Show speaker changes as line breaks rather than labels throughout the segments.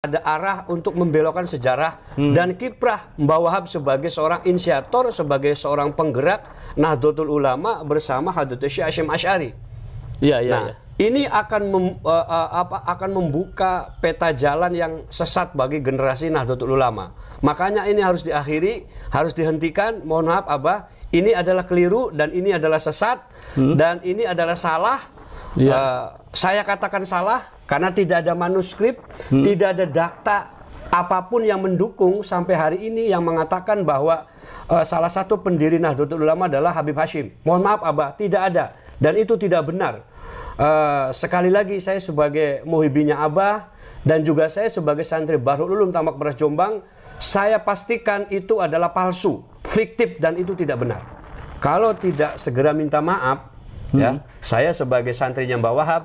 ada arah untuk membelokkan sejarah dan kiprah Mbah Wahab sebagai seorang inisiator, sebagai seorang penggerak Nahdlatul Ulama bersama Hadratus Syekh Hasyim Asy'ari. Ini akan membuka peta jalan yang sesat bagi generasi Nahdlatul Ulama. Makanya ini harus diakhiri, harus dihentikan. Mohon maaf Abah, ini adalah keliru dan ini adalah sesat dan ini adalah salah. Saya katakan salah karena tidak ada manuskrip, tidak ada data apapun yang mendukung sampai hari ini yang mengatakan bahwa salah satu pendiri Nahdlatul Ulama adalah Habib Hasyim. Mohon maaf Abah, tidak ada dan itu tidak benar. Sekali lagi saya sebagai muhibinnya Abah dan juga saya sebagai santri Bahrul Ulum Tambak Beras Jombang, saya pastikan itu adalah palsu, fiktif dan itu tidak benar. Kalau tidak segera minta maaf, ya, saya sebagai santrinya Mbah Wahab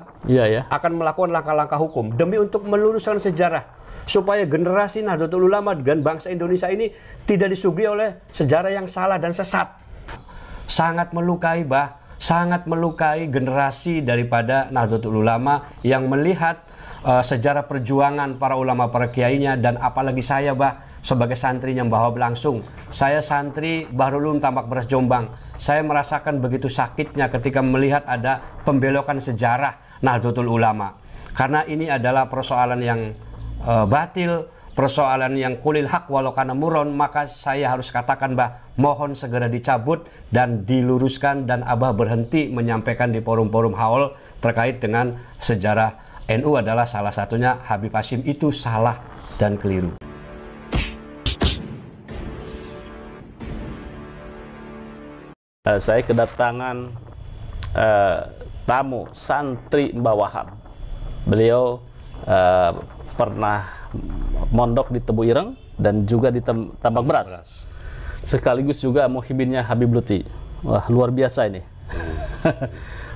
akan melakukan langkah-langkah hukum demi untuk meluruskan sejarah supaya generasi Nahdlatul Ulama dan bangsa Indonesia ini tidak disuguhi oleh sejarah yang salah dan sesat. Sangat melukai Bah, sangat melukai generasi daripada Nahdlatul Ulama yang melihat sejarah perjuangan para ulama, para kiainya, dan apalagi saya Bah sebagai santrinya Mbah Wahab langsung. Saya santri Bahrul Ulum Tambak Beras Jombang. Saya merasakan begitu sakitnya ketika melihat ada pembelokan sejarah Nahdlatul Ulama. Karena ini adalah persoalan yang batil, persoalan yang kulil haq walau kana muron, maka saya harus katakan Bah, mohon segera dicabut dan diluruskan dan Abah berhenti menyampaikan di forum-forum haul terkait dengan sejarah NU adalah salah satunya Habib Hasyim itu salah dan keliru.
Saya kedatangan tamu santri Mbah Wahab. Beliau pernah mondok di Tebu Ireng dan juga di Tambak Beras. Sekaligus juga muhibinnya Habib Lutfi. Wah, luar biasa ini.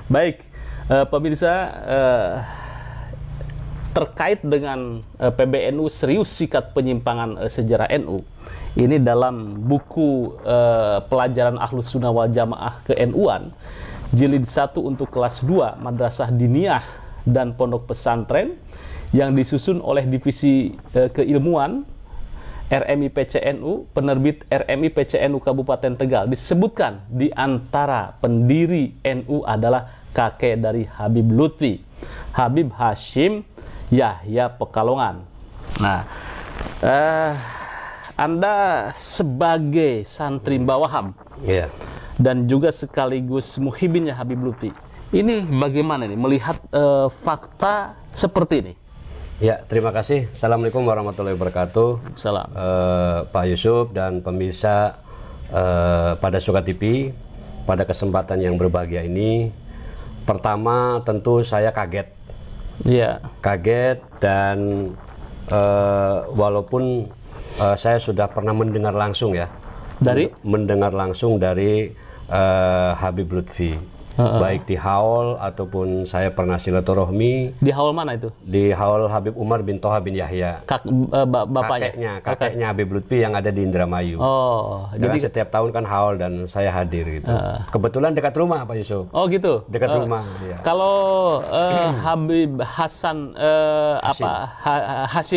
Baik, pemirsa, terkait dengan PBNU serius sikat penyimpangan sejarah NU. Ini dalam buku pelajaran Ahlus Sunnah wal Jamaah ke-NU-an jilid 1 untuk kelas 2 Madrasah Diniyah dan Pondok Pesantren yang disusun oleh Divisi Keilmuan RMI PCNU, penerbit RMI PCNU Kabupaten Tegal. Disebutkan di antara pendiri NU adalah kakek dari Habib Lutfi, Habib Hasyim Yahya Pekalongan. Nah, Anda sebagai santri Mbah Wahab dan juga sekaligus muhibinnya Habib Lutfi, ini bagaimana nih melihat fakta seperti ini?
Ya, terima kasih. Assalamualaikum warahmatullahi wabarakatuh.
Salam.
Pak Yusuf dan pemirsa pada Suka TV, pada kesempatan yang berbahagia ini, pertama tentu saya kaget. Kaget dan walaupun saya sudah pernah mendengar langsung ya, mendengar langsung dari Habib Lutfi. Baik di haul ataupun saya pernah silaturahmi.
Di haul mana itu?
Di haul Habib Umar bin Toha bin Yahya.
Bapaknya?
Kakeknya Habib Lutfi yang ada di Indramayu. Jadi setiap tahun kan haul dan saya hadir gitu. Kebetulan dekat rumah Pak Yusuf.
Oh gitu?
Dekat rumah. Ya.
Kalau Habib Hasan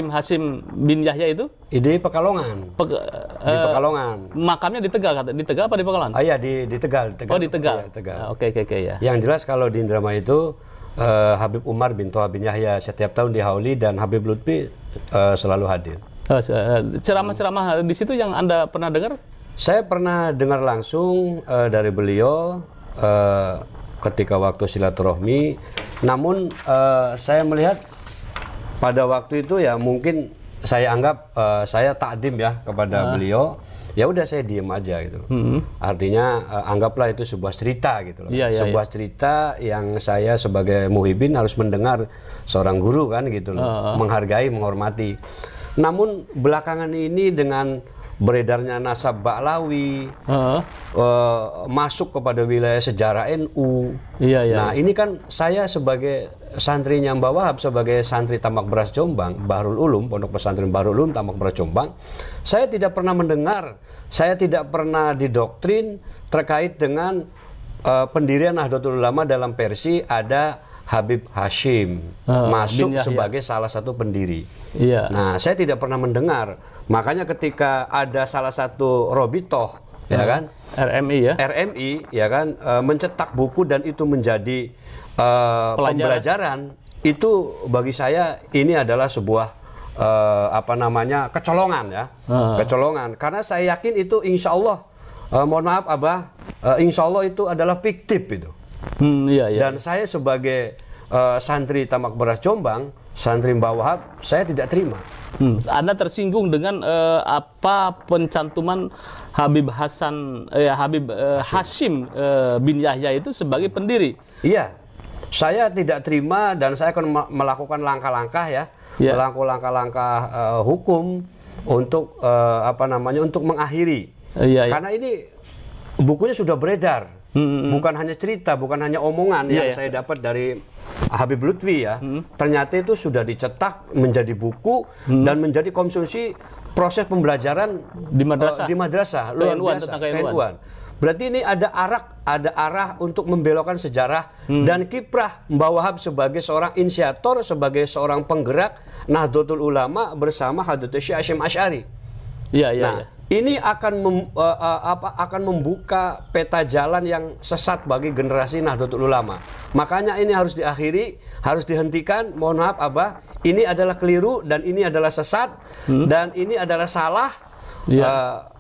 Hasyim bin Yahya itu?
Di Pekalongan. Di Pekalongan.
Makamnya di Tegal, di Tegal apa di Pekalongan?
Iya di Tegal.
Oh di Tegal.
Ya, Tegal.
Oke ya.
Yang jelas kalau di Indramayu itu Habib Umar bin Toha bin Yahya setiap tahun dihauli dan Habib Lutfi selalu hadir.
Ceramah-ceramah di situ yang Anda pernah dengar?
Saya pernah dengar langsung dari beliau ketika waktu silaturahmi. Namun saya melihat pada waktu itu ya mungkin saya anggap saya takdim ya kepada beliau. Ya udah saya diem aja gitu. Artinya anggaplah itu sebuah cerita gitu loh. Sebuah cerita yang saya sebagai muhibin harus mendengar seorang guru kan gitu loh. Menghargai, menghormati. Namun belakangan ini dengan beredarnya nasab Ba'lawi, masuk kepada wilayah sejarah NU. Nah ini kan saya sebagai santrinya Mbah Wahab, sebagai santri Tambak Beras Jombang, Bahrul Ulum, Pondok Pesantren Bahrul Ulum Tambak Beras Jombang, saya tidak pernah mendengar, saya tidak pernah didoktrin terkait dengan pendirian Nahdlatul Ulama dalam versi ada Habib Hashim masuk sebagai salah satu pendiri.
Iya.
Nah, saya tidak pernah mendengar. Makanya ketika ada salah satu Robitoh, ya kan,
RMI ya,
RMI, ya kan, mencetak buku dan itu menjadi pembelajaran, itu bagi saya ini adalah sebuah apa namanya, kecolongan ya, kecolongan. Karena saya yakin itu insya Allah, mohon maaf Abah, insya Allah itu adalah fiktif itu.
Iya, iya.
Dan saya sebagai santri Tamak Beras Jombang, santri Mbah Wahab, saya tidak terima.
Anda tersinggung dengan apa pencantuman Habib Hashim bin Yahya itu sebagai pendiri?
Iya, saya tidak terima dan saya akan melakukan langkah-langkah ya, melakukan langkah-langkah hukum untuk apa namanya, untuk mengakhiri. Karena ini bukunya sudah beredar. Bukan hanya cerita, bukan hanya omongan yang saya dapat dari Habib Lutfi ya. Ternyata itu sudah dicetak menjadi buku dan menjadi konsumsi proses pembelajaran
di madrasah.
Di madrasah luar biasa, KNU-an. Berarti ini ada arah untuk membelokkan sejarah dan kiprah Mbah Wahab sebagai seorang inisiator, sebagai seorang penggerak Nahdlatul Ulama bersama Hadratus Syekh Hasyim Asy'ari. Nah, ini akan membuka peta jalan yang sesat bagi generasi Nahdlatul Ulama. Makanya ini harus diakhiri, harus dihentikan. Mohon maaf Abah, ini adalah keliru dan ini adalah sesat dan ini adalah salah.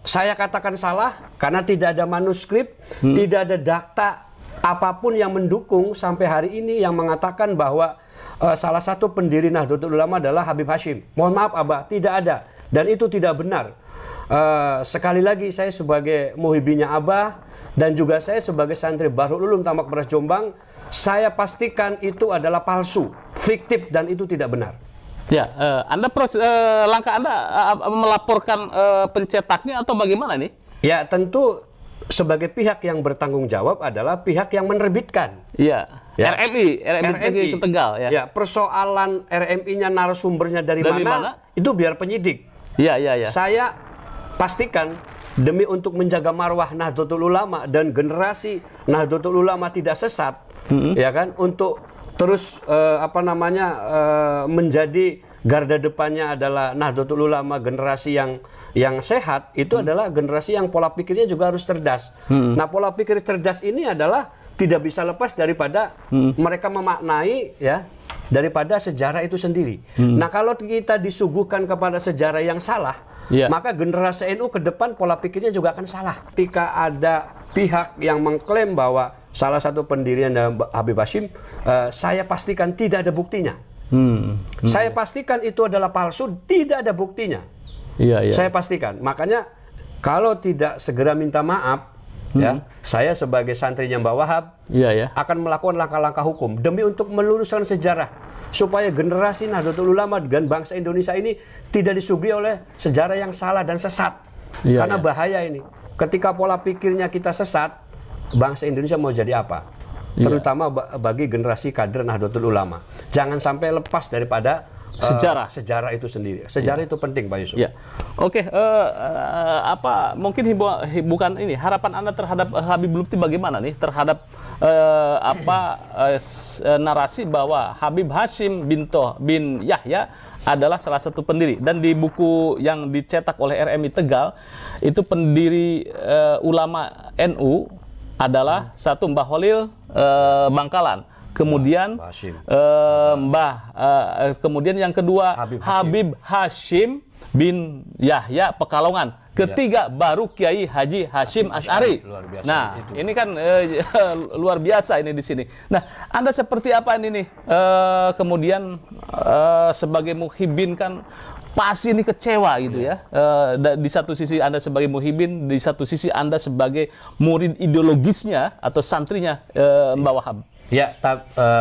Saya katakan salah karena tidak ada manuskrip, tidak ada data apapun yang mendukung sampai hari ini yang mengatakan bahwa salah satu pendiri Nahdlatul Ulama adalah Habib Hashim. Mohon maaf Abah, tidak ada dan itu tidak benar. Sekali lagi saya sebagai muhibbinya Abah dan juga saya sebagai santri Bahrul Ulum Tamak Beras Jombang, saya pastikan itu adalah palsu, fiktif dan itu tidak benar.
Ya, langkah Anda melaporkan pencetaknya atau bagaimana nih?
Ya, tentu sebagai pihak yang bertanggung jawab adalah pihak yang menerbitkan.
Iya. Ya. RMI ke Tegal ya.
Ya, persoalan RMI-nya narasumbernya dari mana? Itu biar penyidik.
Iya, iya, iya.
Saya pastikan demi untuk menjaga marwah Nahdlatul Ulama dan generasi Nahdlatul Ulama tidak sesat, ya kan, untuk terus apa namanya menjadi garda depannya adalah Nahdlatul Ulama, generasi yang sehat, itu adalah generasi yang pola pikirnya juga harus cerdas. Nah, pola pikir cerdas ini adalah tidak bisa lepas daripada mereka memaknai ya daripada sejarah itu sendiri. Nah, kalau kita disuguhkan kepada sejarah yang salah, maka generasi NU ke depan pola pikirnya juga akan salah. Ketika ada pihak yang mengklaim bahwa salah satu pendirinya Habib Hashim, saya pastikan tidak ada buktinya. Saya pastikan itu adalah palsu, tidak ada buktinya. Saya pastikan. Makanya kalau tidak segera minta maaf, ya, saya sebagai santrinya Mbah Wahab akan melakukan langkah-langkah hukum demi untuk meluruskan sejarah supaya generasi Nahdlatul Ulama dan bangsa Indonesia ini tidak disuguhi oleh sejarah yang salah dan sesat. Karena bahaya ini. Ketika pola pikirnya kita sesat, bangsa Indonesia mau jadi apa? Terutama bagi generasi kader Nahdlatul Ulama. Jangan sampai lepas daripada sejarah itu sendiri. Sejarah itu penting, Pak Yusuf.
Oke, apa mungkin bukan ini harapan Anda terhadap Habib Lutfi bagaimana nih terhadap narasi bahwa Habib Hashim bin Yahya adalah salah satu pendiri, dan di buku yang dicetak oleh RMI Tegal itu pendiri ulama NU adalah satu Mbah Holil Bangkalan. Kemudian kemudian yang kedua Habib Hashim bin Yahya Pekalongan. Ketiga baru Kiai Haji Hasyim Asy'ari. Nah, ini kan luar biasa ini di sini. Nah, Anda seperti apa ini nih? Kemudian sebagai muhibbin kan pasti ini kecewa gitu ya. Di satu sisi Anda sebagai muhibbin, di satu sisi Anda sebagai murid ideologisnya atau santrinya Mbah Wahab.
Ya,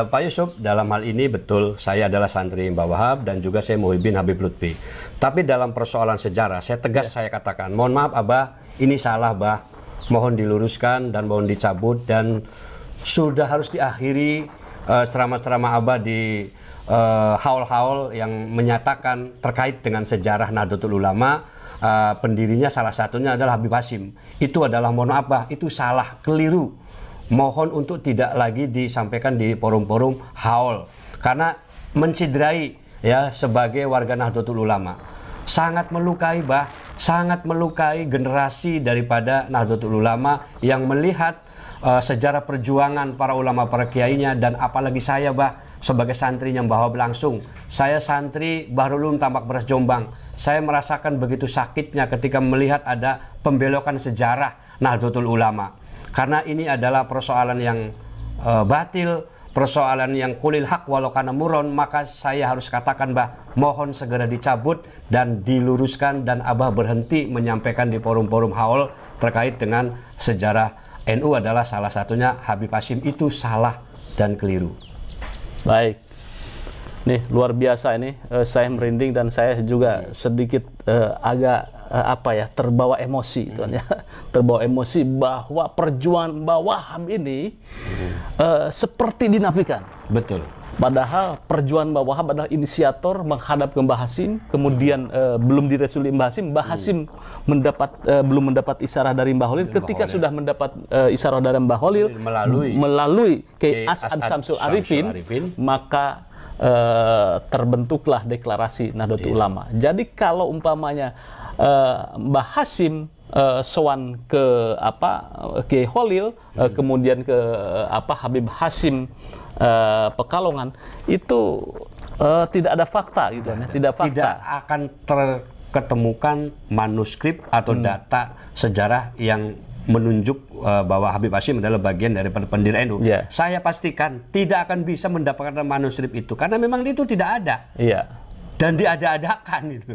Pak Yusuf, dalam hal ini betul saya adalah santri Mbah Wahab dan juga saya muhibbin Habib Lutfi. Tapi dalam persoalan sejarah, saya tegas saya katakan, mohon maaf Abah, ini salah Bah, mohon diluruskan dan mohon dicabut dan sudah harus diakhiri ceramah-ceramah Abah di haul-haul yang menyatakan terkait dengan sejarah Nahdlatul Ulama. Pendirinya salah satunya adalah Habib Hashim. Itu adalah, mohon maaf Bah, itu salah, keliru. mohon untuk tidak lagi disampaikan di forum-forum haul karena menciderai ya sebagai warga Nahdlatul Ulama. Sangat melukai sangat melukai generasi daripada Nahdlatul Ulama yang melihat sejarah perjuangan para ulama, para kiainya, dan apalagi saya sebagai santri yang bawa langsung. Saya santri Bahrul Ulum Tambak Beras Jombang. Saya merasakan begitu sakitnya ketika melihat ada pembelokan sejarah Nahdlatul Ulama. Karena ini adalah persoalan yang batil, persoalan yang kulil hak walau kana muron, maka saya harus katakan mohon segera dicabut dan diluruskan, dan Abah berhenti menyampaikan di forum-forum haul terkait dengan sejarah NU adalah salah satunya Habib Hashim itu salah dan keliru.
Baik, nih luar biasa ini, saya merinding dan saya juga sedikit agak terbawa emosi, tuan ya, terbawa emosi bahwa perjuangan Wahhab ini seperti dinafikan. Betul. Padahal perjuangan Wahhab adalah inisiator menghadap ke Mbah Hashim, kemudian belum direstui Mbah Hashim. Mbah Hashim belum mendapat isyarah dari Mbah Holil. Ketika sudah mendapat isyarah dari Mbah Holil melalui Kiai As'ad Syamsul Arifin, maka terbentuklah deklarasi Nahdlatul Ulama. Jadi kalau umpamanya Mbah Hashim sowan ke Kiai Holil, kemudian ke Habib Hashim Pekalongan, itu tidak ada fakta gitu ya, tidak fakta.
Tidak akan terketemukan manuskrip atau data sejarah yang menunjuk bahwa Habib Hashim adalah bagian daripada pendiri NU. Yeah. Saya pastikan tidak akan bisa mendapatkan manuskrip itu karena memang itu tidak ada.
Yeah.
Dan diada-adakan itu.